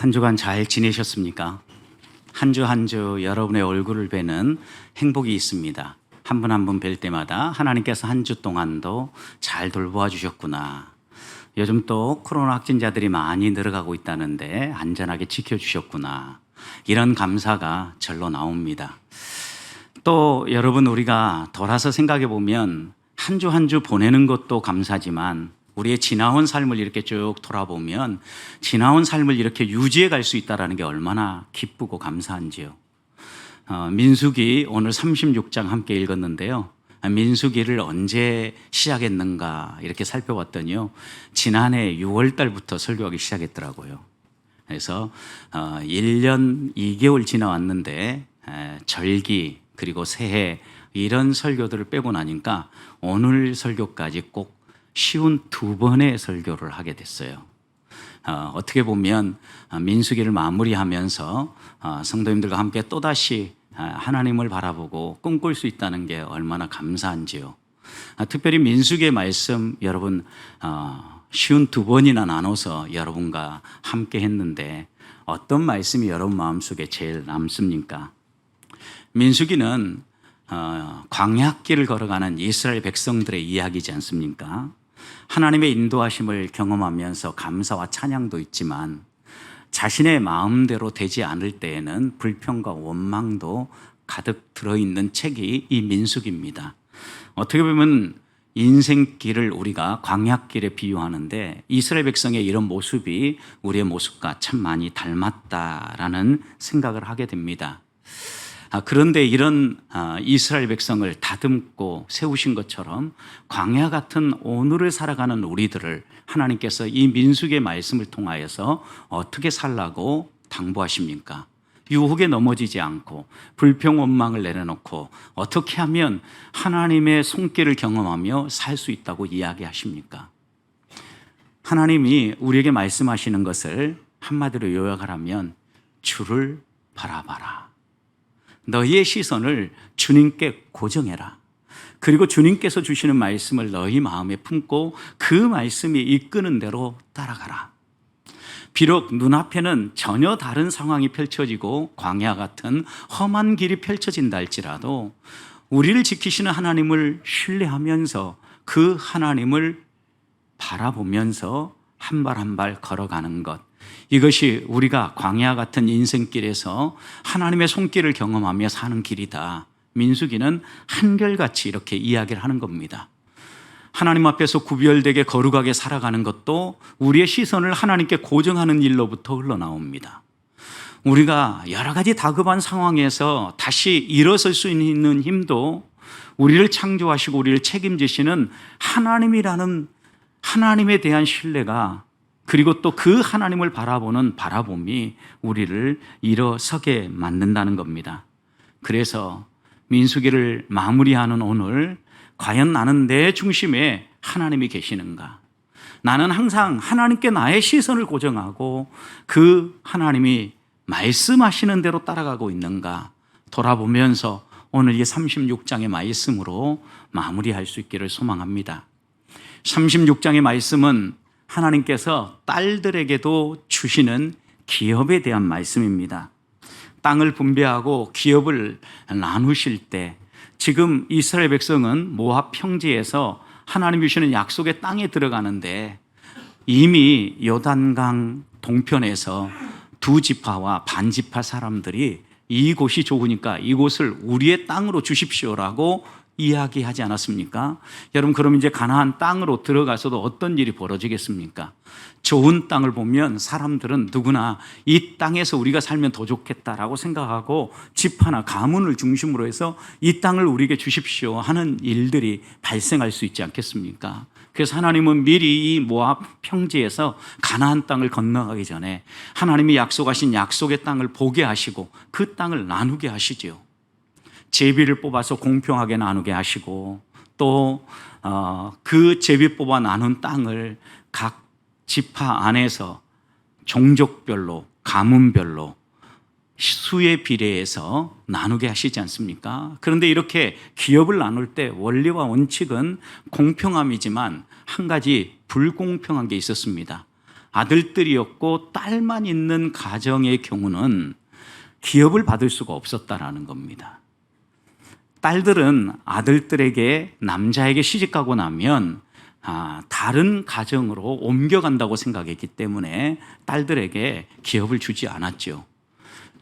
한 주간 잘 지내셨습니까? 한 주 한 주 여러분의 얼굴을 뵈는 행복이 있습니다. 한 분 한 분 뵐 때마다 하나님께서 한 주 동안도 잘 돌보아 주셨구나. 요즘 또 코로나 확진자들이 많이 늘어가고 있다는데 안전하게 지켜주셨구나. 이런 감사가 절로 나옵니다. 또 여러분, 우리가 돌아서 생각해 보면 한 주 한 주 보내는 것도 감사지만 우리의 지나온 삶을 이렇게 쭉 돌아보면 지나온 삶을 이렇게 유지해 갈 수 있다는 게 얼마나 기쁘고 감사한지요. 민수기 오늘 36장 함께 읽었는데요. 민수기를 언제 시작했는가 이렇게 살펴봤더니요, 지난해 6월 달부터 설교하기 시작했더라고요. 그래서 1년 2개월 지나왔는데 절기 그리고 새해 이런 설교들을 빼고 나니까 오늘 설교까지 꼭 쉬운 2번의 설교를 하게 됐어요. 어떻게 보면 민수기를 마무리하면서 성도님들과 함께 또다시 하나님을 바라보고 꿈꿀 수 있다는 게 얼마나 감사한지요. 특별히 민수기의 말씀 여러분 쉬운 2번이나 나눠서 여러분과 함께 했는데 어떤 말씀이 여러분 마음속에 제일 남습니까? 민수기는 광야길을 걸어가는 이스라엘 백성들의 이야기지 않습니까? 하나님의 인도하심을 경험하면서 감사와 찬양도 있지만 자신의 마음대로 되지 않을 때에는 불평과 원망도 가득 들어있는 책이 이 민수기입니다. 어떻게 보면 인생길을 우리가 광야길에 비유하는데 이스라엘 백성의 이런 모습이 우리의 모습과 참 많이 닮았다라는 생각을 하게 됩니다. 그런데 이런 이스라엘 백성을 다듬고 세우신 것처럼 광야 같은 오늘을 살아가는 우리들을 하나님께서 이 민수기의 말씀을 통하여서 어떻게 살라고 당부하십니까? 유혹에 넘어지지 않고 불평 원망을 내려놓고 어떻게 하면 하나님의 손길을 경험하며 살 수 있다고 이야기하십니까? 하나님이 우리에게 말씀하시는 것을 한마디로 요약하라면 주를 바라봐라. 너희의 시선을 주님께 고정해라. 그리고 주님께서 주시는 말씀을 너희 마음에 품고 그 말씀이 이끄는 대로 따라가라. 비록 눈앞에는 전혀 다른 상황이 펼쳐지고 광야 같은 험한 길이 펼쳐진다 할지라도 우리를 지키시는 하나님을 신뢰하면서 그 하나님을 바라보면서 한 발 한 발 걸어가는 것, 이것이 우리가 광야 같은 인생길에서 하나님의 손길을 경험하며 사는 길이다. 민수기는 한결같이 이렇게 이야기를 하는 겁니다. 하나님 앞에서 구별되게 거룩하게 살아가는 것도 우리의 시선을 하나님께 고정하는 일로부터 흘러나옵니다. 우리가 여러 가지 다급한 상황에서 다시 일어설 수 있는 힘도 우리를 창조하시고 우리를 책임지시는 하나님이라는 하나님에 대한 신뢰가, 그리고 또 그 하나님을 바라보는 바라봄이 우리를 일어서게 만든다는 겁니다. 그래서 민수기를 마무리하는 오늘, 과연 나는 내 중심에 하나님이 계시는가? 나는 항상 하나님께 나의 시선을 고정하고 그 하나님이 말씀하시는 대로 따라가고 있는가? 돌아보면서 오늘 이 36장의 말씀으로 마무리할 수 있기를 소망합니다. 36장의 말씀은 하나님께서 딸들에게도 주시는 기업에 대한 말씀입니다. 땅을 분배하고 기업을 나누실 때 지금 이스라엘 백성은 모압 평지에서 하나님이 주시는 약속의 땅에 들어가는데 이미 요단강 동편에서 두 지파와 반 지파 사람들이 이곳이 좋으니까 이곳을 우리의 땅으로 주십시오라고 이야기하지 않았습니까? 여러분, 그럼 이제 가나안 땅으로 들어가서도 어떤 일이 벌어지겠습니까? 좋은 땅을 보면 사람들은 누구나 이 땅에서 우리가 살면 더 좋겠다라고 생각하고 집 하나 가문을 중심으로 해서 이 땅을 우리에게 주십시오 하는 일들이 발생할 수 있지 않겠습니까? 그래서 하나님은 미리 이 모압 평지에서 가나안 땅을 건너가기 전에 하나님이 약속하신 약속의 땅을 보게 하시고 그 땅을 나누게 하시지요. 제비를 뽑아서 공평하게 나누게 하시고 또 그 제비 뽑아 나눈 땅을 각 지파 안에서 종족별로 가문별로 수에 비례해서 나누게 하시지 않습니까? 그런데 이렇게 기업을 나눌 때 원리와 원칙은 공평함이지만 한 가지 불공평한 게 있었습니다. 아들들이 없고 딸만 있는 가정의 경우는 기업을 받을 수가 없었다라는 겁니다. 딸들은 아들들에게 남자에게 시집가고 나면 다른 가정으로 옮겨간다고 생각했기 때문에 딸들에게 기업을 주지 않았죠.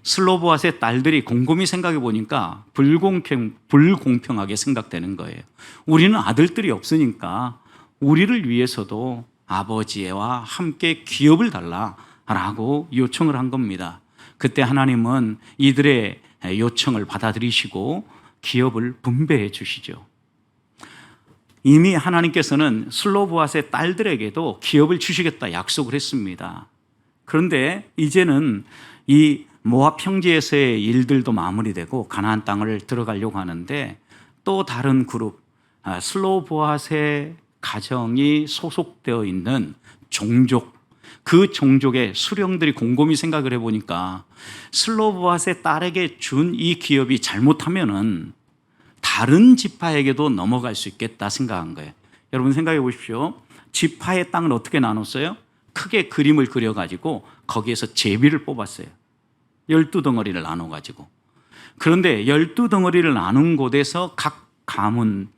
슬로보앗의 딸들이 곰곰이 생각해 보니까 불공평하게 생각되는 거예요. 우리는 아들들이 없으니까 우리를 위해서도 아버지와 함께 기업을 달라라고 요청을 한 겁니다. 그때 하나님은 이들의 요청을 받아들이시고 기업을 분배해 주시죠. 이미 하나님께서는 슬로보앗의 딸들에게도 기업을 주시겠다 약속을 했습니다. 그런데 이제는 이 모압 평지에서의 일들도 마무리되고 가나안 땅을 들어가려고 하는데 또 다른 그룹, 슬로보앗의 가정이 소속되어 있는 종족, 그 종족의 수령들이 곰곰이 생각을 해보니까 슬로보앗의 딸에게 준 이 기업이 잘못하면은 다른 지파에게도 넘어갈 수 있겠다 생각한 거예요. 여러분 생각해 보십시오. 지파의 땅을 어떻게 나눴어요? 크게 그림을 그려가지고 거기에서 제비를 뽑았어요. 12덩어리를 나눠가지고. 그런데 12덩어리를 나눈 곳에서 각 가문,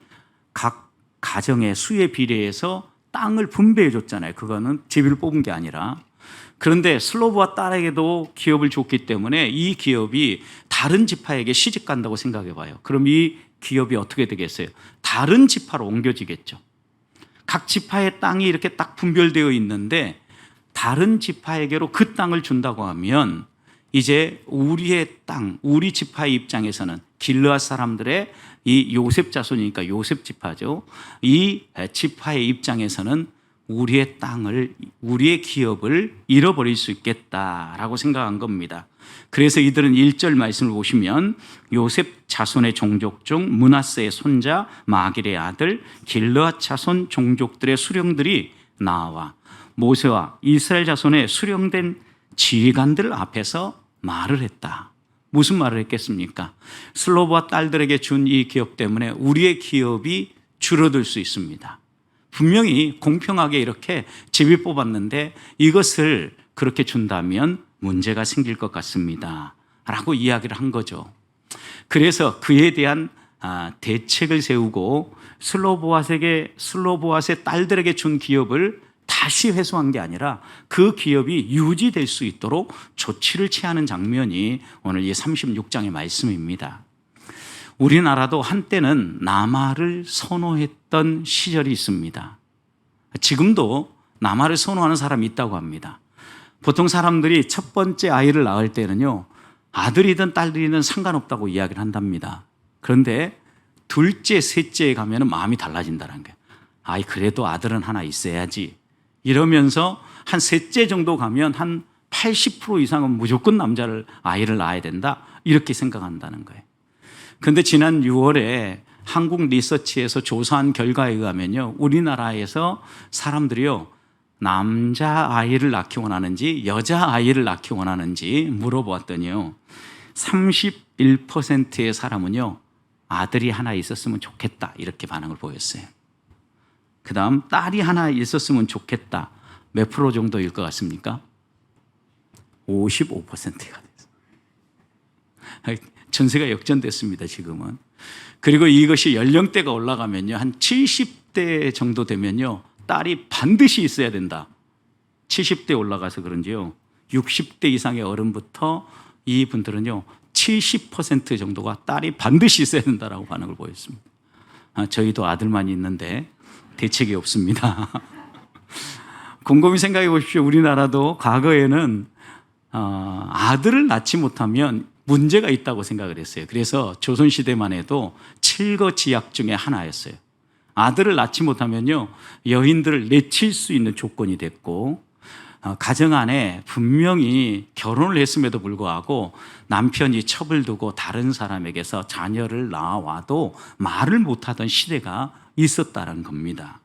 각 가정의 수에 비례해서 땅을 분배해 줬잖아요. 그거는 제비를 뽑은 게 아니라. 그런데 슬로보와 딸에게도 기업을 줬기 때문에 이 기업이 다른 지파에게 시집 간다고 생각해 봐요. 그럼 이 기업이 어떻게 되겠어요? 다른 지파로 옮겨지겠죠. 각 지파의 땅이 이렇게 딱 분별되어 있는데 다른 지파에게로 그 땅을 준다고 하면 이제 우리의 땅, 우리 지파의 입장에서는 길르앗 사람들의 이 요셉 자손이니까 요셉 지파죠. 이 지파의 입장에서는 우리의 땅을, 우리의 기업을 잃어버릴 수 있겠다라고 생각한 겁니다. 그래서 이들은 1절 말씀을 보시면 요셉 자손의 종족 중 므낫세의 손자 마길의 아들 길르앗 자손 종족들의 수령들이 나와 모세와 이스라엘 자손의 수령된 지휘관들 앞에서 말을 했다. 무슨 말을 했겠습니까? 슬로보와 딸들에게 준 이 기업 때문에 우리의 기업이 줄어들 수 있습니다. 분명히 공평하게 이렇게 제비 뽑았는데 이것을 그렇게 준다면 문제가 생길 것 같습니다. 라고 이야기를 한 거죠. 그래서 그에 대한 대책을 세우고 슬로보앗의 딸들에게 준 기업을 다시 회수한 게 아니라 그 기업이 유지될 수 있도록 조치를 취하는 장면이 오늘 이 36장의 말씀입니다. 우리나라도 한때는 남아를 선호했던 시절이 있습니다. 지금도 남아를 선호하는 사람이 있다고 합니다. 보통 사람들이 첫 번째 아이를 낳을 때는요, 아들이든 딸이든 상관없다고 이야기를 한답니다. 그런데 둘째, 셋째에 가면 마음이 달라진다는 거예요. 아이, 그래도 아들은 하나 있어야지. 이러면서 한 셋째 정도 가면 한 80% 이상은 무조건 아이를 낳아야 된다. 이렇게 생각한다는 거예요. 그런데 지난 6월에 한국 리서치에서 조사한 결과에 의하면요, 우리나라에서 사람들이요, 남자 아이를 낳기 원하는지 여자 아이를 낳기 원하는지 물어보았더니요, 31%의 사람은요, 아들이 하나 있었으면 좋겠다 이렇게 반응을 보였어요. 그 다음 딸이 하나 있었으면 좋겠다. 몇 프로 정도일 것 같습니까? 55%가 됐어요. 전세가 역전됐습니다, 지금은. 그리고 이것이 연령대가 올라가면요, 한 70대 정도 되면요, 딸이 반드시 있어야 된다. 70대 올라가서 그런지요, 60대 이상의 어른부터 이분들은요, 70% 정도가 딸이 반드시 있어야 된다라고 반응을 보였습니다. 저희도 아들만 있는데 대책이 없습니다. 곰곰이 생각해 보십시오. 우리나라도 과거에는 아들을 낳지 못하면 문제가 있다고 생각을 했어요. 그래서 조선시대만 해도 칠거지약 중에 하나였어요. 아들을 낳지 못하면요, 여인들을 내칠 수 있는 조건이 됐고, 가정 안에 분명히 결혼을 했음에도 불구하고 남편이 첩을 두고 다른 사람에게서 자녀를 낳아와도 말을 못하던 시대가 있었다는 겁니다.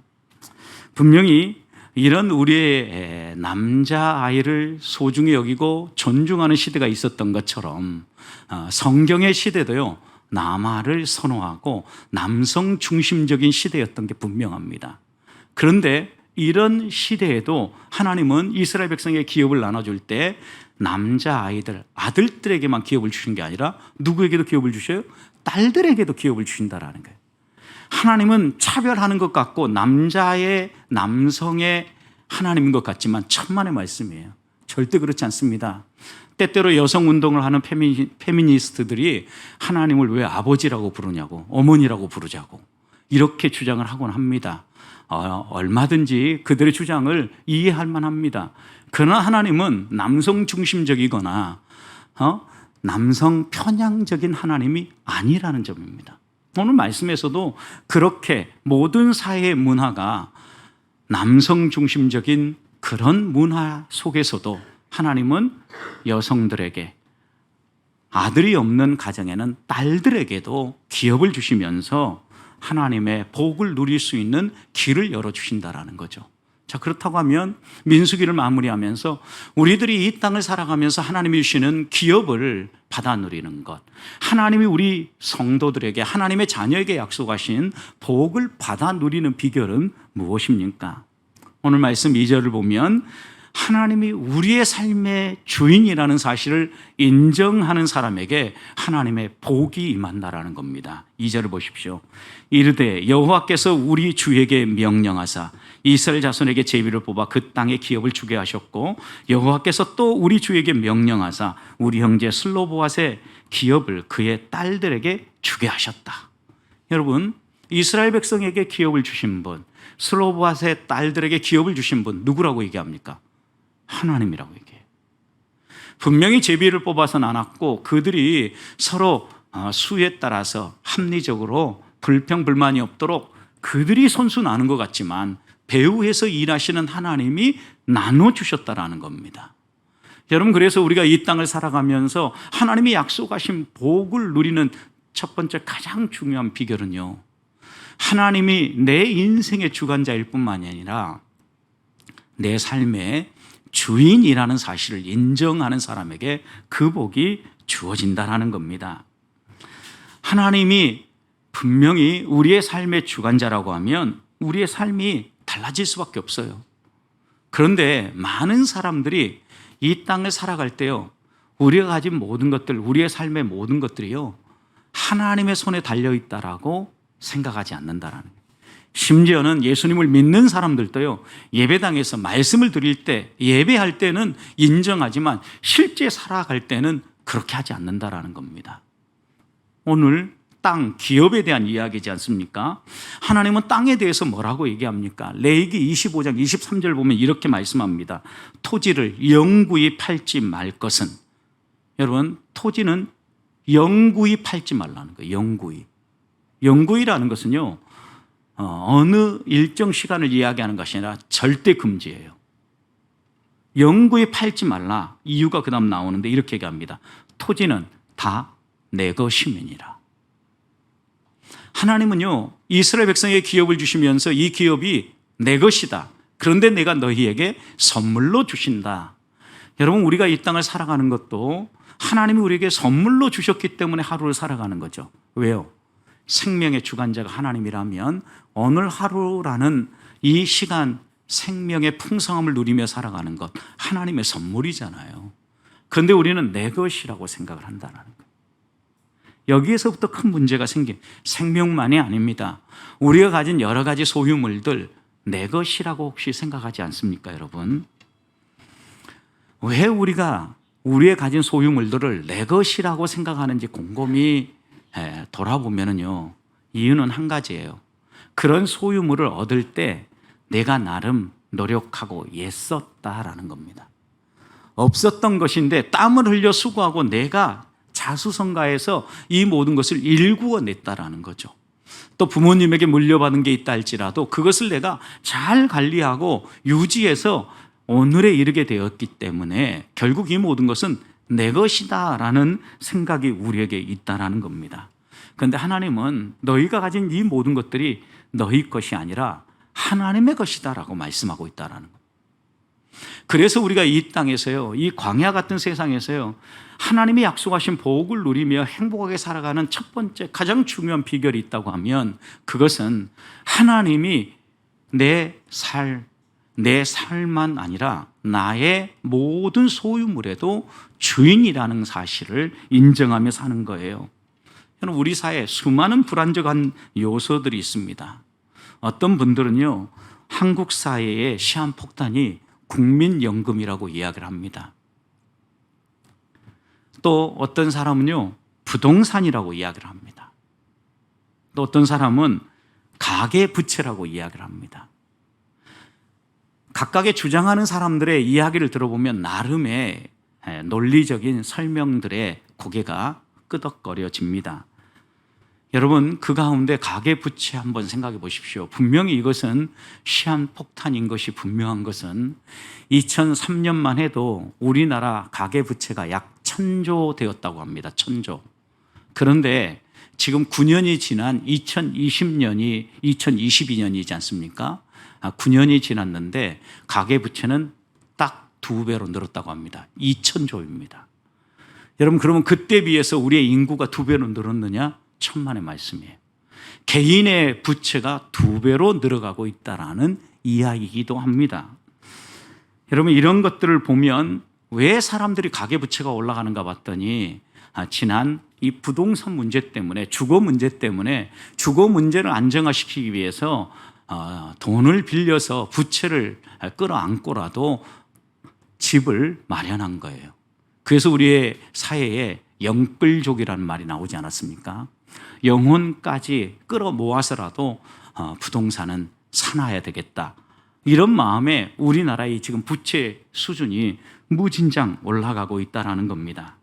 분명히 이런 우리의 남자아이를 소중히 여기고 존중하는 시대가 있었던 것처럼 성경의 시대도요, 남아를 선호하고 남성 중심적인 시대였던 게 분명합니다. 그런데 이런 시대에도 하나님은 이스라엘 백성에게 기업을 나눠줄 때 남자아이들, 아들들에게만 기업을 주신 게 아니라 누구에게도 기업을 주셔요? 딸들에게도 기업을 주신다라는 거예요. 하나님은 차별하는 것 같고 남성의 하나님인 것 같지만 천만의 말씀이에요. 절대 그렇지 않습니다. 때때로 여성운동을 하는 페미니스트들이 하나님을 왜 아버지라고 부르냐고, 어머니라고 부르자고 이렇게 주장을 하곤 합니다. 얼마든지 그들의 주장을 이해할 만합니다. 그러나 하나님은 남성 중심적이거나 남성 편향적인 하나님이 아니라는 점입니다. 오늘 말씀에서도 그렇게 모든 사회의 문화가 남성 중심적인 그런 문화 속에서도 하나님은 여성들에게, 아들이 없는 가정에는 딸들에게도 기업을 주시면서 하나님의 복을 누릴 수 있는 길을 열어주신다라는 거죠. 자, 그렇다고 하면 민수기를 마무리하면서 우리들이 이 땅을 살아가면서 하나님이 주시는 기업을 받아 누리는 것, 하나님이 우리 성도들에게, 하나님의 자녀에게 약속하신 복을 받아 누리는 비결은 무엇입니까? 오늘 말씀 2절을 보면 하나님이 우리의 삶의 주인이라는 사실을 인정하는 사람에게 하나님의 복이 임한다라는 겁니다. 2절을 보십시오. 이르되 여호와께서 우리 주에게 명령하사 이스라엘 자손에게 제비를 뽑아 그 땅에 기업을 주게 하셨고 여호와께서 또 우리 주에게 명령하사 우리 형제 슬로보앗의 기업을 그의 딸들에게 주게 하셨다. 여러분, 이스라엘 백성에게 기업을 주신 분, 슬로보앗의 딸들에게 기업을 주신 분 누구라고 얘기합니까? 하나님이라고 얘기해요. 분명히 제비를 뽑아서 나눴고 그들이 서로 수에 따라서 합리적으로 불평불만이 없도록 그들이 손수 나눈 것 같지만 배후에서 일하시는 하나님이 나눠주셨다라는 겁니다. 여러분, 그래서 우리가 이 땅을 살아가면서 하나님이 약속하신 복을 누리는 첫 번째 가장 중요한 비결은요, 하나님이 내 인생의 주관자일 뿐만이 아니라 내 삶의 주인이라는 사실을 인정하는 사람에게 그 복이 주어진다는 겁니다. 하나님이 분명히 우리의 삶의 주관자라고 하면 우리의 삶이 달라질 수밖에 없어요. 그런데 많은 사람들이 이 땅을 살아갈 때요, 우리가 가진 모든 것들, 우리의 삶의 모든 것들이요, 하나님의 손에 달려있다라고 생각하지 않는다라는 거예요. 심지어는 예수님을 믿는 사람들도요, 예배당에서 말씀을 드릴 때, 예배할 때는 인정하지만 실제 살아갈 때는 그렇게 하지 않는다라는 겁니다. 오늘 땅, 기업에 대한 이야기지 않습니까? 하나님은 땅에 대해서 뭐라고 얘기합니까? 레위기 25장 23절 보면 이렇게 말씀합니다. 토지를 영구히 팔지 말 것은, 여러분, 토지는 영구히 팔지 말라는 거예요. 영구히라는 것은요, 어느 일정 시간을 이야기하는 것이 아니라 절대 금지예요. 영구히 팔지 말라. 이유가 그 다음 나오는데 이렇게 얘기합니다. 토지는 다 내 것임이니라. 하나님은요, 이스라엘 백성에게 기업을 주시면서 이 기업이 내 것이다. 그런데 내가 너희에게 선물로 주신다. 여러분, 우리가 이 땅을 살아가는 것도 하나님이 우리에게 선물로 주셨기 때문에 하루를 살아가는 거죠. 왜요? 생명의 주관자가 하나님이라면 오늘 하루라는 이 시간 생명의 풍성함을 누리며 살아가는 것 하나님의 선물이잖아요. 그런데 우리는 내 것이라고 생각을 한다는 거예요. 여기에서부터 큰 문제가 생명만이 아닙니다. 우리가 가진 여러 가지 소유물들 내 것이라고 혹시 생각하지 않습니까, 여러분? 왜 우리가 우리의 가진 소유물들을 내 것이라고 생각하는지 곰곰이 돌아보면요, 이유는 한 가지예요. 그런 소유물을 얻을 때 내가 나름 노력하고 애썼다라는 겁니다. 없었던 것인데 땀을 흘려 수고하고 내가 자수성가해서 이 모든 것을 일구어냈다라는 거죠. 또 부모님에게 물려받은 게 있다 할지라도 그것을 내가 잘 관리하고 유지해서 오늘에 이르게 되었기 때문에 결국 이 모든 것은 내 것이다라는 생각이 우리에게 있다라는 겁니다. 그런데 하나님은 너희가 가진 이 모든 것들이 너희 것이 아니라 하나님의 것이다라고 말씀하고 있다라는 겁니다. 그래서 우리가 이 땅에서요, 이 광야 같은 세상에서요, 하나님이 약속하신 복을 누리며 행복하게 살아가는 첫 번째 가장 중요한 비결이 있다고 하면 그것은 하나님이 내 내 삶만 아니라 나의 모든 소유물에도 주인이라는 사실을 인정하며 사는 거예요. 우리 사회에 수많은 불안정한 요소들이 있습니다. 어떤 분들은요, 한국 사회의 시한폭탄이 국민연금이라고 이야기를 합니다. 또 어떤 사람은요, 부동산이라고 이야기를 합니다. 또 어떤 사람은 가계부채라고 이야기를 합니다. 각각의 주장하는 사람들의 이야기를 들어보면 나름의 논리적인 설명들의 고개가 끄덕거려집니다. 여러분, 그 가운데 가계부채 한번 생각해 보십시오. 분명히 이것은 시한폭탄인 것이 분명한 것은 2003년만 해도 우리나라 가계부채가 약 1,000조 되었다고 합니다. 1,000조. 그런데 지금 9년이 지난 2022년이지 않습니까? 9년이 지났는데 가계부채는 딱 2배로 늘었다고 합니다. 2,000조입니다. 여러분, 그러면 그때 비해서 우리의 인구가 2배로 늘었느냐? 천만의 말씀이에요. 개인의 부채가 2배로 늘어가고 있다라는 이야기이기도 합니다. 여러분, 이런 것들을 보면 왜 사람들이 가계부채가 올라가는가 봤더니 지난 이 부동산 문제 때문에, 주거 문제 때문에 주거 문제를 안정화시키기 위해서 돈을 빌려서 부채를 끌어안고라도 집을 마련한 거예요. 그래서 우리의 사회에 영끌족이라는 말이 나오지 않았습니까? 영혼까지 끌어모아서라도 부동산은 사놔야 되겠다. 이런 마음에 우리나라의 지금 부채 수준이 무진장 올라가고 있다는 겁니다.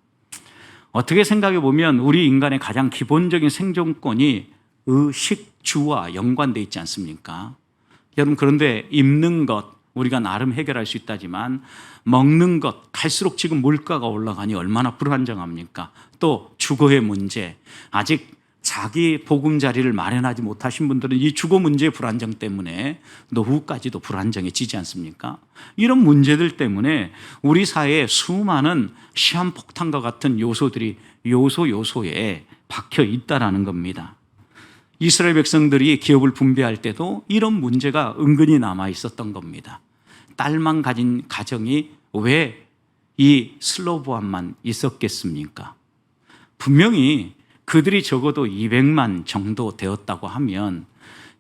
어떻게 생각해 보면 우리 인간의 가장 기본적인 생존권이 의식주와 연관되어 있지 않습니까? 여러분, 그런데 입는 것 우리가 나름 해결할 수 있다지만 먹는 것, 갈수록 지금 물가가 올라가니 얼마나 불안정합니까? 또 주거의 문제, 아직 자기 보금자리를 마련하지 못하신 분들은 이 주거 문제의 불안정 때문에 노후까지도 불안정해지지 않습니까? 이런 문제들 때문에 우리 사회에 수많은 시한폭탄과 같은 요소들이 요소에 박혀 있다라는 겁니다. 이스라엘 백성들이 기업을 분배할 때도 이런 문제가 은근히 남아 있었던 겁니다. 딸만 가진 가정이 왜 이 슬로브함만 있었겠습니까? 분명히 그들이 적어도 200만 정도 되었다고 하면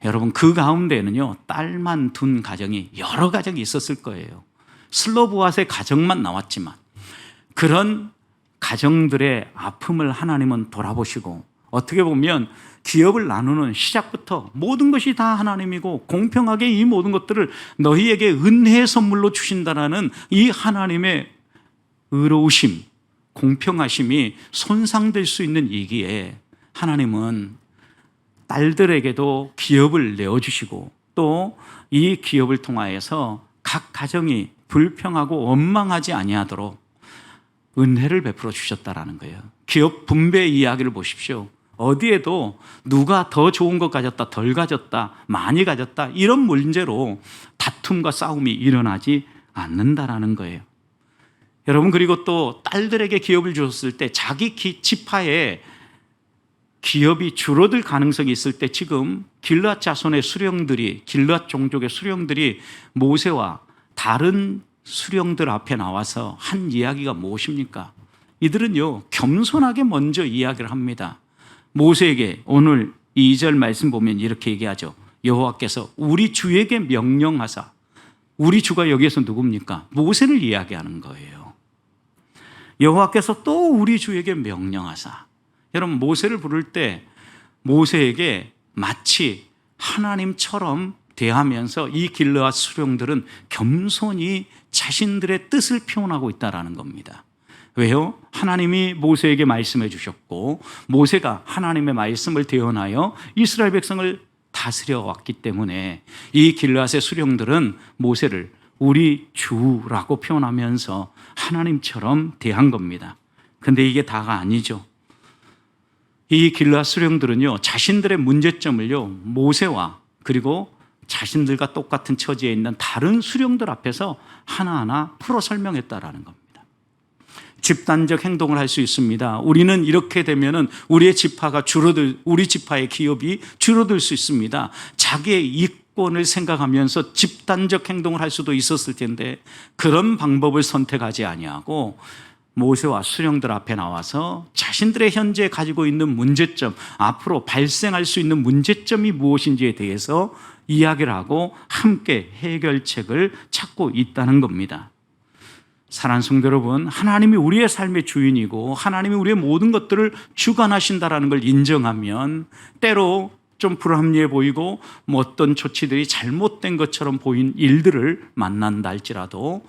여러분, 그 가운데는요, 딸만 둔 가정이 여러 가정이 있었을 거예요. 슬로브앗의 가정만 나왔지만 그런 가정들의 아픔을 하나님은 돌아보시고, 어떻게 보면 기업을 나누는 시작부터 모든 것이 다 하나님이고 공평하게 이 모든 것들을 너희에게 은혜의 선물로 주신다라는 이 하나님의 의로우심, 공평하심이 손상될 수 있는 이기에 하나님은 딸들에게도 기업을 내어주시고 또 이 기업을 통하여서 각 가정이 불평하고 원망하지 아니하도록 은혜를 베풀어 주셨다라는 거예요. 기업 분배 이야기를 보십시오. 어디에도 누가 더 좋은 것 가졌다, 덜 가졌다, 많이 가졌다, 이런 문제로 다툼과 싸움이 일어나지 않는다라는 거예요. 여러분, 그리고 또 딸들에게 기업을 주었을 때 자기 지파에 기업이 줄어들 가능성이 있을 때 지금 길르앗 자손의 수령들이, 길르앗 종족의 수령들이 모세와 다른 수령들 앞에 나와서 한 이야기가 무엇입니까? 이들은요, 겸손하게 먼저 이야기를 합니다. 모세에게 오늘 2절 말씀 보면 이렇게 얘기하죠. 여호와께서 우리 주에게 명령하사, 우리 주가 여기에서 누굽니까? 모세를 이야기하는 거예요. 여호와께서 또 우리 주에게 명령하사. 여러분, 모세를 부를 때 모세에게 마치 하나님처럼 대하면서 이 길르앗 수령들은 겸손히 자신들의 뜻을 표현하고 있다는 겁니다. 왜요? 하나님이 모세에게 말씀해 주셨고 모세가 하나님의 말씀을 대언하여 이스라엘 백성을 다스려 왔기 때문에 이 길르앗의 수령들은 모세를 우리 주라고 표현하면서 하나님처럼 대한 겁니다. 근데 이게 다가 아니죠. 이 길르앗 수령들은요, 자신들의 문제점을요, 모세와 그리고 자신들과 똑같은 처지에 있는 다른 수령들 앞에서 하나하나 풀어 설명했다라는 겁니다. 집단적 행동을 할 수 있습니다. 우리는 이렇게 되면은 우리의 지파가 우리 지파의 기업이 줄어들 수 있습니다. 자기의 기득권을 생각하면서 집단적 행동을 할 수도 있었을 텐데 그런 방법을 선택하지 아니하고 모세와 수령들 앞에 나와서 자신들의 현재 가지고 있는 문제점, 앞으로 발생할 수 있는 문제점이 무엇인지에 대해서 이야기를 하고 함께 해결책을 찾고 있다는 겁니다. 사랑하는 성도 여러분, 하나님이 우리의 삶의 주인이고 하나님이 우리의 모든 것들을 주관하신다라는 걸 인정하면 때로 좀 불합리해 보이고 어떤 조치들이 잘못된 것처럼 보인 일들을 만난다 할지라도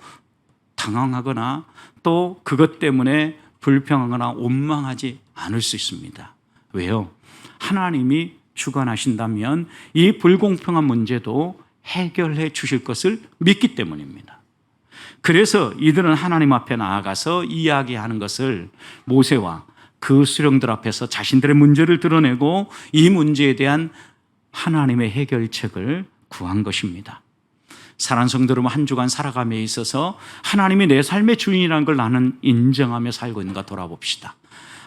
당황하거나 또 그것 때문에 불평하거나 원망하지 않을 수 있습니다. 왜요? 하나님이 주관하신다면 이 불공평한 문제도 해결해 주실 것을 믿기 때문입니다. 그래서 이들은 하나님 앞에 나아가서 이야기하는 것을 모세와 그 수령들 앞에서 자신들의 문제를 드러내고 이 문제에 대한 하나님의 해결책을 구한 것입니다. 사랑하는 성도 여러분, 한 주간 살아감에 있어서 하나님이 내 삶의 주인이라는 걸 나는 인정하며 살고 있는가 돌아봅시다.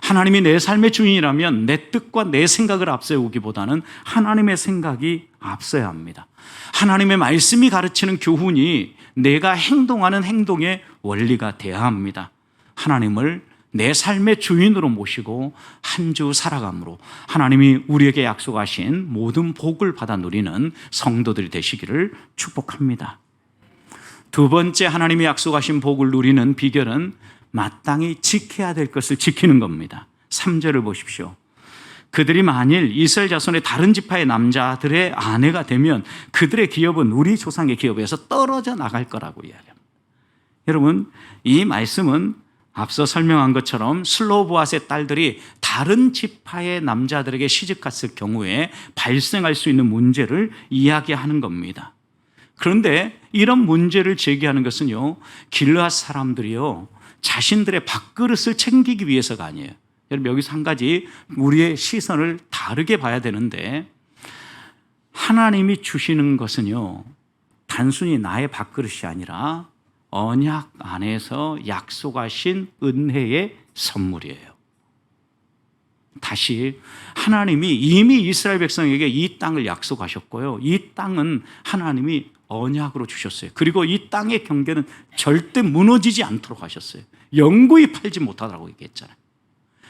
하나님이 내 삶의 주인이라면 내 뜻과 내 생각을 앞세우기보다는 하나님의 생각이 앞서야 합니다. 하나님의 말씀이 가르치는 교훈이 내가 행동하는 행동의 원리가 되어야 합니다. 하나님을 내 삶의 주인으로 모시고 한 주 살아감으로 하나님이 우리에게 약속하신 모든 복을 받아 누리는 성도들이 되시기를 축복합니다. 두 번째, 하나님이 약속하신 복을 누리는 비결은 마땅히 지켜야 될 것을 지키는 겁니다. 3절을 보십시오. 그들이 만일 이스라엘 자손의 다른 지파의 남자들의 아내가 되면 그들의 기업은 우리 조상의 기업에서 떨어져 나갈 거라고 이야기합니다. 여러분, 이 말씀은 앞서 설명한 것처럼 슬로보앗의 딸들이 다른 지파의 남자들에게 시집갔을 경우에 발생할 수 있는 문제를 이야기하는 겁니다. 그런데 이런 문제를 제기하는 것은요, 길르앗 사람들이요, 자신들의 밥그릇을 챙기기 위해서가 아니에요. 여러분, 여기서 한 가지 우리의 시선을 다르게 봐야 되는데, 하나님이 주시는 것은요, 단순히 나의 밥그릇이 아니라 언약 안에서 약속하신 은혜의 선물이에요. 다시, 하나님이 이미 이스라엘 백성에게 이 땅을 약속하셨고요, 이 땅은 하나님이 언약으로 주셨어요. 그리고 이 땅의 경계는 절대 무너지지 않도록 하셨어요. 영구히 팔지 못하라고 얘기했잖아요.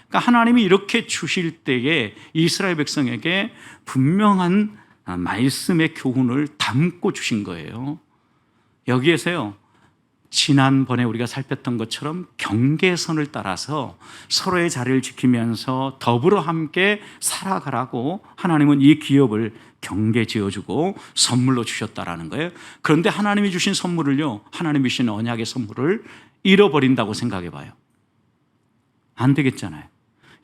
그러니까 하나님이 이렇게 주실 때에 이스라엘 백성에게 분명한 말씀의 교훈을 담고 주신 거예요. 여기에서요, 지난번에 우리가 살폈던 것처럼 경계선을 따라서 서로의 자리를 지키면서 더불어 함께 살아가라고 하나님은 이 기업을 경계 지어주고 선물로 주셨다라는 거예요. 그런데 하나님이 주신 선물을요, 하나님이 주신 언약의 선물을 잃어버린다고 생각해 봐요. 안 되겠잖아요.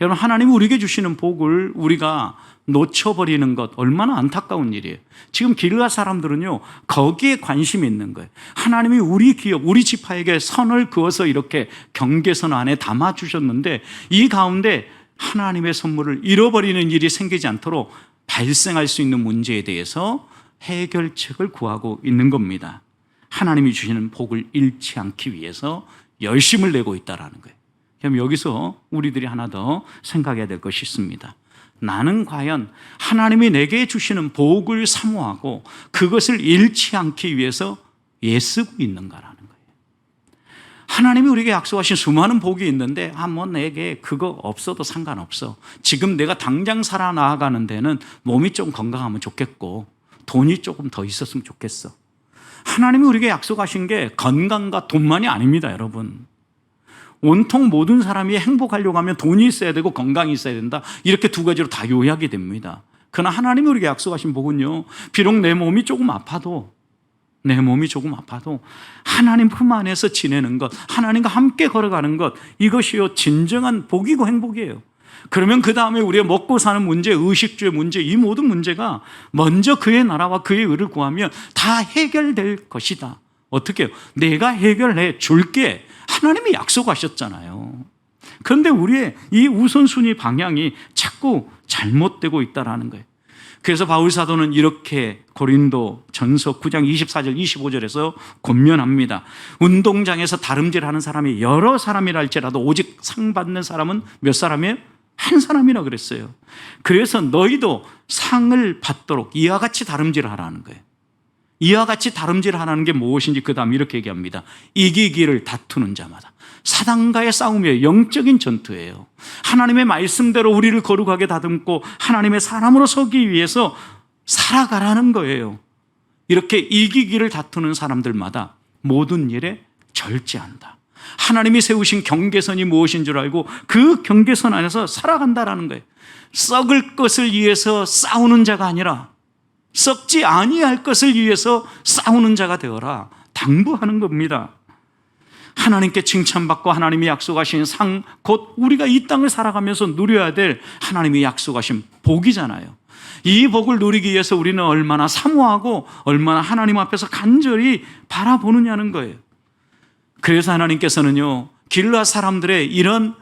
여러분, 하나님이 우리에게 주시는 복을 우리가 놓쳐버리는 것 얼마나 안타까운 일이에요. 지금 길르앗 사람들은요, 거기에 관심이 있는 거예요. 하나님이 우리 기업, 우리 지파에게 선을 그어서 이렇게 경계선 안에 담아주셨는데 이 가운데 하나님의 선물을 잃어버리는 일이 생기지 않도록 발생할 수 있는 문제에 대해서 해결책을 구하고 있는 겁니다. 하나님이 주시는 복을 잃지 않기 위해서 열심을 내고 있다는 거예요. 그럼 여기서 우리들이 하나 더 생각해야 될 것이 있습니다. 나는 과연 하나님이 내게 주시는 복을 사모하고 그것을 잃지 않기 위해서 애쓰고 있는가라는 거예요. 하나님이 우리에게 약속하신 수많은 복이 있는데 뭐 내게 그거 없어도 상관없어. 지금 내가 당장 살아나가는 데는 몸이 좀 건강하면 좋겠고 돈이 조금 더 있었으면 좋겠어. 하나님이 우리에게 약속하신 게 건강과 돈만이 아닙니다, 여러분. 온통 모든 사람이 행복하려고 하면 돈이 있어야 되고 건강이 있어야 된다, 이렇게 두 가지로 다 요약이 됩니다. 그러나 하나님이 우리에게 약속하신 복은요, 비록 내 몸이 조금 아파도 하나님 품 안에서 지내는 것, 하나님과 함께 걸어가는 것, 이것이요 진정한 복이고 행복이에요. 그러면 그 다음에 우리가 먹고 사는 문제, 의식주의 문제, 이 모든 문제가 먼저 그의 나라와 그의 의를 구하면 다 해결될 것이다. 어떻게 해요? 내가 해결해 줄게, 하나님이 약속하셨잖아요. 그런데 우리의 이 우선순위 방향이 자꾸 잘못되고 있다는 거예요. 그래서 바울 사도는 이렇게 고린도 전서 9장 24절 25절에서 권면합니다. 운동장에서 다름질하는 사람이 여러 사람이라 할지라도 오직 상 받는 사람은 몇 사람이에요? 한 사람이라 그랬어요. 그래서 너희도 상을 받도록 이와 같이 다름질을 하라는 거예요. 이와 같이 다름질하라는 게 무엇인지 그 다음 이렇게 얘기합니다. 이기기를 다투는 자마다. 사단과의 싸움이에요. 영적인 전투예요. 하나님의 말씀대로 우리를 거룩하게 다듬고 하나님의 사람으로 서기 위해서 살아가라는 거예요. 이렇게 이기기를 다투는 사람들마다 모든 일에 절제한다. 하나님이 세우신 경계선이 무엇인 줄 알고 그 경계선 안에서 살아간다라는 거예요. 썩을 것을 위해서 싸우는 자가 아니라 썩지 아니할 것을 위해서 싸우는 자가 되어라 당부하는 겁니다. 하나님께 칭찬받고 하나님이 약속하신 상, 곧 우리가 이 땅을 살아가면서 누려야 될 하나님이 약속하신 복이잖아요. 이 복을 누리기 위해서 우리는 얼마나 사모하고 얼마나 하나님 앞에서 간절히 바라보느냐는 거예요. 그래서 하나님께서는요, 길르앗 사람들의 이런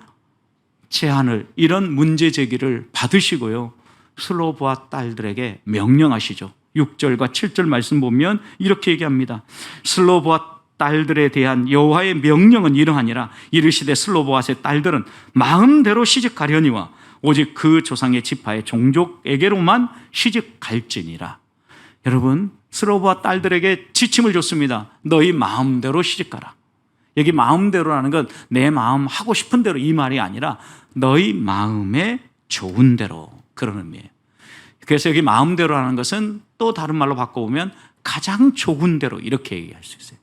제안을, 이런 문제 제기를 받으시고요, 슬로보아 딸들에게 명령하시죠. 6절과 7절 말씀 보면 이렇게 얘기합니다. 슬로보아 딸들에 대한 여호와의 명령은 이러하니라. 이르시되 슬로보아의 딸들은 마음대로 시집가려니와 오직 그 조상의 지파의 종족에게로만 시집갈지니라. 여러분, 슬로보아 딸들에게 지침을 줬습니다. 너희 마음대로 시집가라. 여기 마음대로라는 건 내 마음 하고 싶은 대로 이 말이 아니라 너희 마음에 좋은 대로, 그런 의미예요. 그래서 여기 마음대로라는 것은 또 다른 말로 바꿔보면 가장 좋은 대로, 이렇게 얘기할 수 있어요.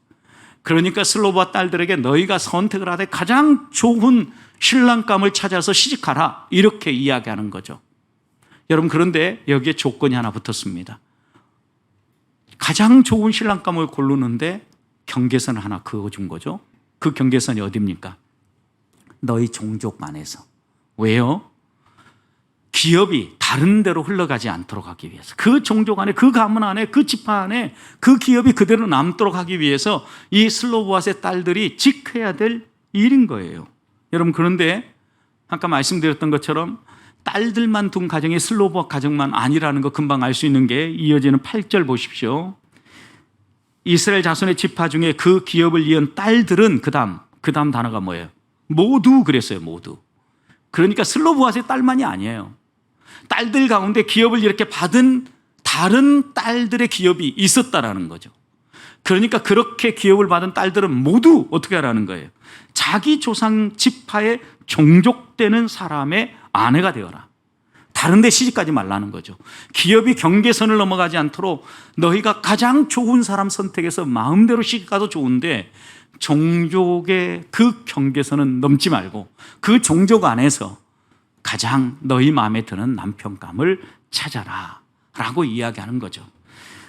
그러니까 슬로보아 딸들에게 너희가 선택을 하되 가장 좋은 신랑감을 찾아서 시집가라, 이렇게 이야기하는 거죠. 여러분, 그런데 여기에 조건이 하나 붙었습니다. 가장 좋은 신랑감을 고르는데 경계선을 하나 그어준 거죠. 그 경계선이 어디입니까? 너희 종족 안에서. 왜요? 기업이 다른 데로 흘러가지 않도록 하기 위해서, 그 종족 안에, 그 가문 안에, 그 지파 안에 그 기업이 그대로 남도록 하기 위해서 이 슬로보아의 딸들이 지켜야 될 일인 거예요. 여러분, 그런데 아까 말씀드렸던 것처럼 딸들만 둔 가정이 슬로보아 가정만 아니라는 거 금방 알 수 있는 게 이어지는 8절 보십시오. 이스라엘 자손의 지파 중에 그 기업을 이은 딸들은 그 다음 단어가 뭐예요? 모두 그랬어요. 모두. 그러니까 슬로보아의 딸만이 아니에요. 딸들 가운데 기업을 이렇게 받은 다른 딸들의 기업이 있었다라는 거죠. 그러니까 그렇게 기업을 받은 딸들은 모두 어떻게 하라는 거예요? 자기 조상 지파에 종족되는 사람의 아내가 되어라. 다른 데 시집가지 말라는 거죠. 기업이 경계선을 넘어가지 않도록 너희가 가장 좋은 사람 선택해서 마음대로 시집가도 좋은데 종족의 그 경계선은 넘지 말고 그 종족 안에서 가장 너희 마음에 드는 남편감을 찾아라 라고 이야기하는 거죠.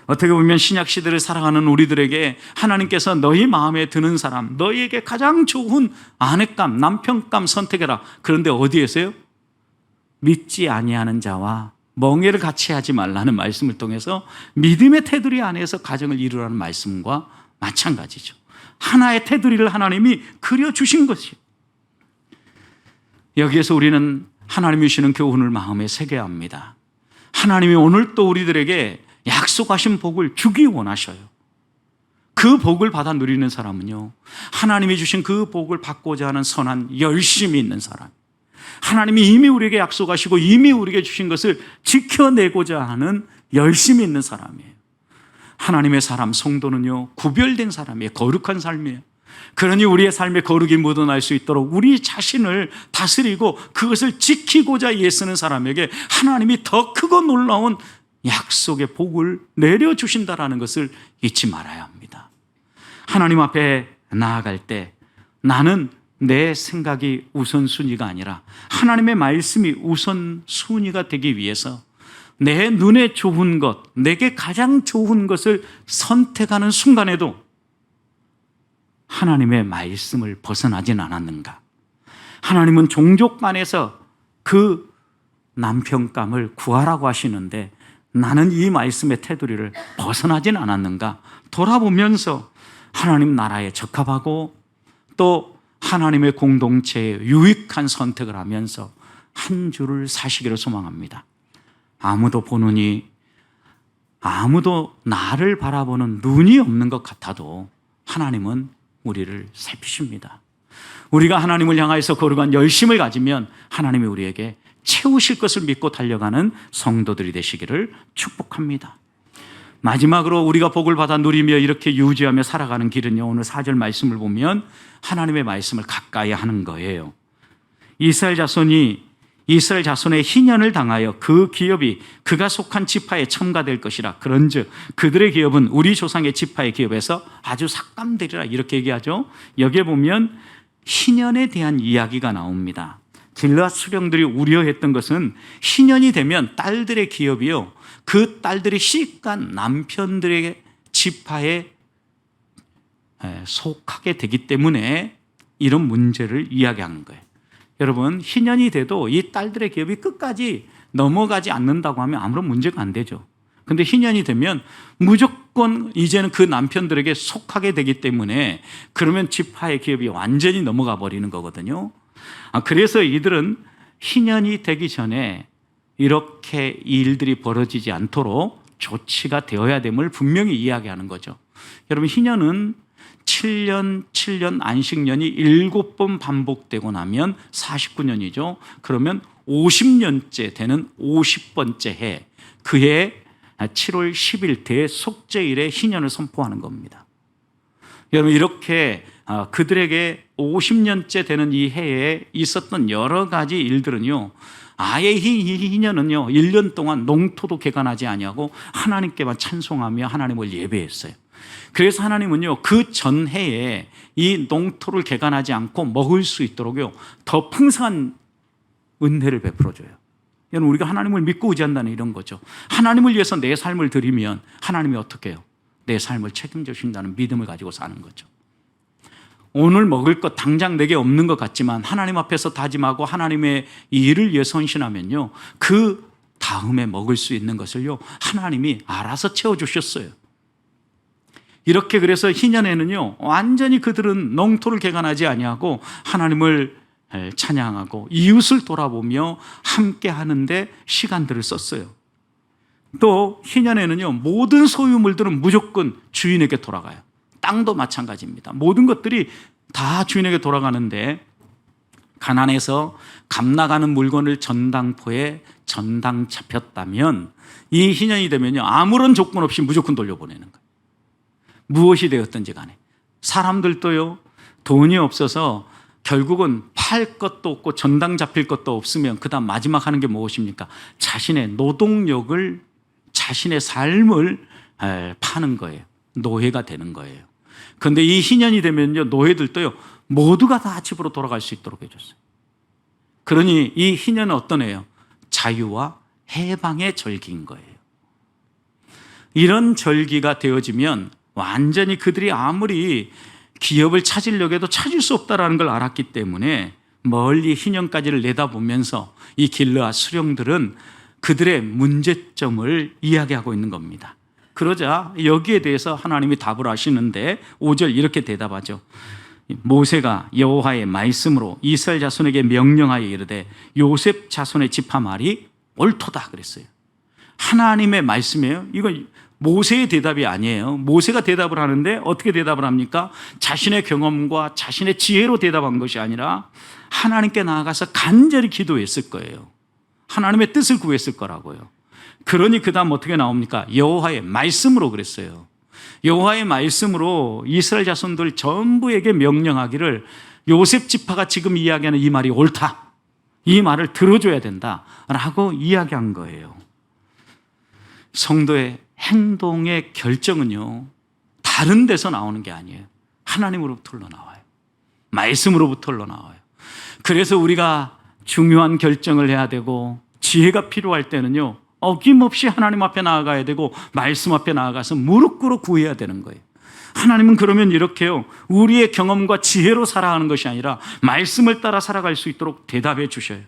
어떻게 보면 신약 시대를 살아가는 우리들에게 하나님께서 너희 마음에 드는 사람, 너희에게 가장 좋은 아내감, 남편감 선택해라. 그런데 어디에서요? 믿지 아니하는 자와 멍에를 같이 하지 말라는 말씀을 통해서 믿음의 테두리 안에서 가정을 이루라는 말씀과 마찬가지죠. 하나의 테두리를 하나님이 그려주신 것이에요. 여기에서 우리는 하나님이 주시는 교훈을 마음에 새겨야 합니다. 하나님이 오늘 또 우리들에게 약속하신 복을 주기 원하셔요. 그 복을 받아 누리는 사람은요, 하나님이 주신 그 복을 받고자 하는 선한 열심이 있는 사람, 하나님이 이미 우리에게 약속하시고 이미 우리에게 주신 것을 지켜내고자 하는 열심이 있는 사람이에요. 하나님의 사람, 성도는요, 구별된 사람이에요. 거룩한 삶이에요. 그러니 우리의 삶에 거룩이 묻어날 수 있도록 우리 자신을 다스리고 그것을 지키고자 애쓰는 사람에게 하나님이 더 크고 놀라운 약속의 복을 내려주신다라는 것을 잊지 말아야 합니다. 하나님 앞에 나아갈 때 나는 내 생각이 우선순위가 아니라 하나님의 말씀이 우선순위가 되기 위해서 내 눈에 좋은 것, 내게 가장 좋은 것을 선택하는 순간에도 하나님의 말씀을 벗어나진 않았는가? 하나님은 종족 간에서 그 남편감을 구하라고 하시는데 나는 이 말씀의 테두리를 벗어나진 않았는가? 돌아보면서 하나님 나라에 적합하고 또 하나님의 공동체에 유익한 선택을 하면서 한 줄을 사시기를 소망합니다. 아무도 보느니 아무도 나를 바라보는 눈이 없는 것 같아도 하나님은 우리를 살피십니다. 우리가 하나님을 향하여서 거룩한 열심을 가지면 하나님이 우리에게 채우실 것을 믿고 달려가는 성도들이 되시기를 축복합니다. 마지막으로 우리가 복을 받아 누리며 이렇게 유지하며 살아가는 길은요, 오늘 4절 말씀을 보면 하나님의 말씀을 가까이 하는 거예요. 이스라엘 자손의 희년을 당하여 그 기업이 그가 속한 지파에 첨가될 것이라. 그런즉 그들의 기업은 우리 조상의 지파의 기업에서 아주 삭감되리라. 이렇게 얘기하죠. 여기에 보면 희년에 대한 이야기가 나옵니다. 길르앗 수령들이 우려했던 것은 희년이 되면 딸들의 기업이요, 그 딸들이 시집간 남편들의 지파에 속하게 되기 때문에 이런 문제를 이야기하는 거예요. 여러분, 희년이 돼도 이 딸들의 기업이 끝까지 넘어가지 않는다고 하면 아무런 문제가 안 되죠. 근데 희년이 되면 무조건 이제는 그 남편들에게 속하게 되기 때문에 그러면 지파의 기업이 완전히 넘어가 버리는 거거든요. 그래서 이들은 희년이 되기 전에 이렇게 일들이 벌어지지 않도록 조치가 되어야 됨을 분명히 이야기하는 거죠. 여러분, 희년은 7년 안식년이 7번 반복되고 나면 49년이죠. 그러면 50년째 되는 50번째 해, 그해 7월 10일 대속죄일에 희년을 선포하는 겁니다. 여러분, 이렇게 그들에게 50년째 되는 이 해에 있었던 여러 가지 일들은요, 아예 이 희년은요 1년 동안 농토도 개간하지 아니하고 하나님께만 찬송하며 하나님을 예배했어요. 그래서 하나님은요 그 전해에 이 농토를 개간하지 않고 먹을 수 있도록요 더 풍성한 은혜를 베풀어줘요. 여러분, 우리가 하나님을 믿고 의지한다는 이런 거죠. 하나님을 위해서 내 삶을 드리면 하나님이 어떻게 해요? 내 삶을 책임져 주신다는 믿음을 가지고 사는 거죠. 오늘 먹을 것 당장 내게 없는 것 같지만 하나님 앞에서 다짐하고 하나님의 일을 위해서 헌신하면요 그 다음에 먹을 수 있는 것을요 하나님이 알아서 채워주셨어요. 이렇게 그래서 희년에는요 완전히 그들은 농토를 개간하지 아니하고 하나님을 찬양하고 이웃을 돌아보며 함께 하는데 시간들을 썼어요. 또 희년에는요 모든 소유물들은 무조건 주인에게 돌아가요. 땅도 마찬가지입니다. 모든 것들이 다 주인에게 돌아가는데 가난해서 값 나가는 물건을 전당포에 전당 잡혔다면 이 희년이 되면요 아무런 조건 없이 무조건 돌려보내는 거예요. 무엇이 되었든지 간에. 사람들도요 돈이 없어서 결국은 팔 것도 없고 전당 잡힐 것도 없으면 그 다음 마지막 하는 게 무엇입니까? 자신의 노동력을, 자신의 삶을 파는 거예요. 노예가 되는 거예요. 그런데 이 희년이 되면요 노예들도요 모두가 다 집으로 돌아갈 수 있도록 해줬어요. 그러니 이 희년은 어떤 해요? 자유와 해방의 절기인 거예요. 이런 절기가 되어지면 완전히 그들이 아무리 기업을 찾으려고 해도 찾을 수 없다는 걸 알았기 때문에 멀리 희년까지를 내다보면서 이 길르앗 수령들은 그들의 문제점을 이야기하고 있는 겁니다. 그러자 여기에 대해서 하나님이 답을 하시는데 5절 이렇게 대답하죠. 모세가 여호와의 말씀으로 이스라엘 자손에게 명령하여 이르되 요셉 자손의 지파 말이 옳도다 그랬어요. 하나님의 말씀이에요. 이거 모세의 대답이 아니에요. 모세가 대답을 하는데 어떻게 대답을 합니까? 자신의 경험과 자신의 지혜로 대답한 것이 아니라 하나님께 나아가서 간절히 기도했을 거예요. 하나님의 뜻을 구했을 거라고요. 그러니 그 다음 어떻게 나옵니까? 여호와의 말씀으로 그랬어요. 여호와의 말씀으로 이스라엘 자손들 전부에게 명령하기를 요셉 지파가 지금 이야기하는 이 말이 옳다. 이 말을 들어줘야 된다라고 이야기한 거예요. 성도의 행동의 결정은요 다른 데서 나오는 게 아니에요. 하나님으로부터 흘러나와요. 말씀으로부터 흘러나와요. 그래서 우리가 중요한 결정을 해야 되고 지혜가 필요할 때는요 어김없이 하나님 앞에 나아가야 되고 말씀 앞에 나아가서 무릎 꿇어 구해야 되는 거예요. 하나님은 그러면 이렇게요 우리의 경험과 지혜로 살아가는 것이 아니라 말씀을 따라 살아갈 수 있도록 대답해 주셔요.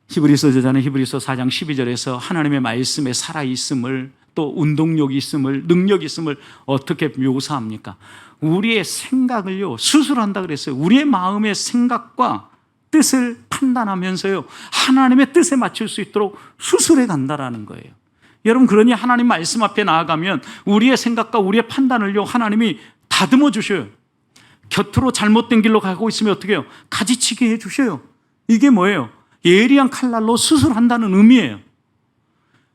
히브리서 저자는 히브리서 4장 12절에서 하나님의 말씀에 살아있음을 또 운동력이 있음을 능력이 있음을 어떻게 묘사합니까? 우리의 생각을요 수술한다 그랬어요. 우리의 마음의 생각과 뜻을 판단하면서요 하나님의 뜻에 맞출 수 있도록 수술해 간다라는 거예요. 여러분, 그러니 하나님 말씀 앞에 나아가면 우리의 생각과 우리의 판단을요 하나님이 다듬어 주셔요. 곁으로 잘못된 길로 가고 있으면 어떻게 해요? 가지치게 해 주셔요. 이게 뭐예요? 예리한 칼날로 수술한다는 의미예요.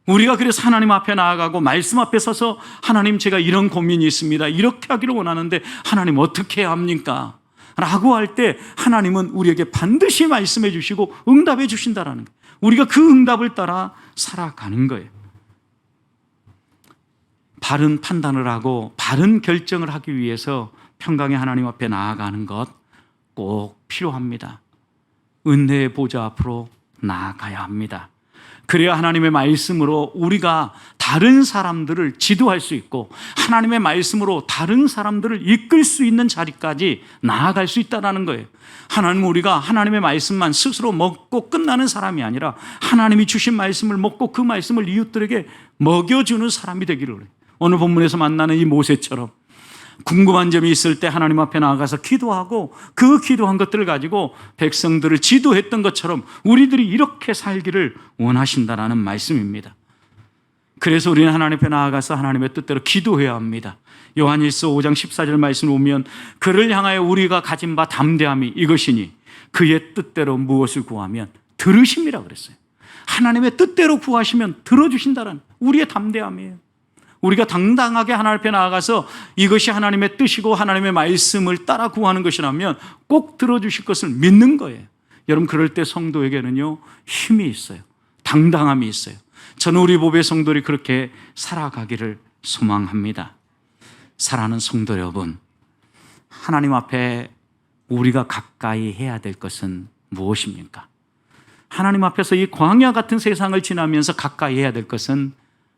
우리가 그래서 하나님 앞에 나아가고 말씀 앞에 서서 하나님, 제가 이런 고민이 있습니다, 이렇게 하기를 원하는데 하나님 어떻게 해야 합니까? 라고 할 때 하나님은 우리에게 반드시 말씀해 주시고 응답해 주신다라는 거예요. 우리가 그 응답을 따라 살아가는 거예요. 바른 판단을 하고 바른 결정을 하기 위해서 평강의 하나님 앞에 나아가는 것 꼭 필요합니다. 은혜의 보좌 앞으로 나아가야 합니다. 그래야 하나님의 말씀으로 우리가 다른 사람들을 지도할 수 있고 하나님의 말씀으로 다른 사람들을 이끌 수 있는 자리까지 나아갈 수 있다는 거예요. 하나님은 우리가 하나님의 말씀만 스스로 먹고 끝나는 사람이 아니라 하나님이 주신 말씀을 먹고 그 말씀을 이웃들에게 먹여주는 사람이 되기를 원해요. 오늘 본문에서 만나는 이 모세처럼 궁금한 점이 있을 때 하나님 앞에 나아가서 기도하고 그 기도한 것들을 가지고 백성들을 지도했던 것처럼 우리들이 이렇게 살기를 원하신다라는 말씀입니다. 그래서 우리는 하나님 앞에 나아가서 하나님의 뜻대로 기도해야 합니다. 요한일서 5장 14절 말씀을 보면 그를 향하여 우리가 가진 바 담대함이 이것이니 그의 뜻대로 무엇을 구하면 들으심이라 그랬어요. 하나님의 뜻대로 구하시면 들어주신다는 우리의 담대함이에요. 우리가 당당하게 하나님 앞에 나아가서 이것이 하나님의 뜻이고 하나님의 말씀을 따라 구하는 것이라면 꼭 들어주실 것을 믿는 거예요. 여러분, 그럴 때 성도에게는요 힘이 있어요. 당당함이 있어요. 저는 우리 보배 성도들이 그렇게 살아가기를 소망합니다. 사랑하는 성도 여러분, 하나님 앞에 우리가 가까이 해야 될 것은 무엇입니까? 하나님 앞에서 이 광야 같은 세상을 지나면서 가까이 해야 될 것은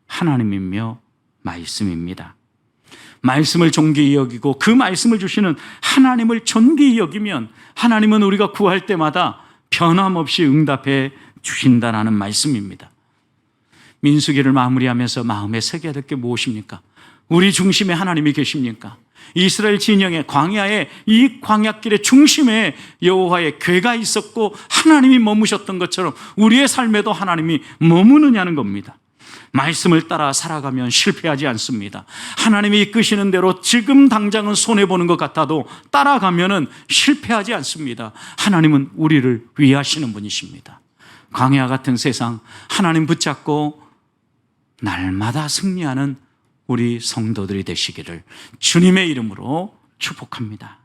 하나님이며 말씀입니다. 말씀을 존귀히 여기고 그 말씀을 주시는 하나님을 존귀히 여기면 하나님은 우리가 구할 때마다 변함없이 응답해 주신다는 말씀입니다. 민수기를 마무리하면서 마음에 새겨야 될 게 무엇입니까? 우리 중심에 하나님이 계십니까? 이스라엘 진영의 광야에, 이 광야길의 중심에 여호와의 궤가 있었고 하나님이 머무셨던 것처럼 우리의 삶에도 하나님이 머무느냐는 겁니다. 말씀을 따라 살아가면 실패하지 않습니다. 하나님이 이끄시는 대로 지금 당장은 손해보는 것 같아도 따라가면 실패하지 않습니다. 하나님은 우리를 위하시는 분이십니다. 광야 같은 세상 하나님 붙잡고 날마다 승리하는 우리 성도들이 되시기를 주님의 이름으로 축복합니다.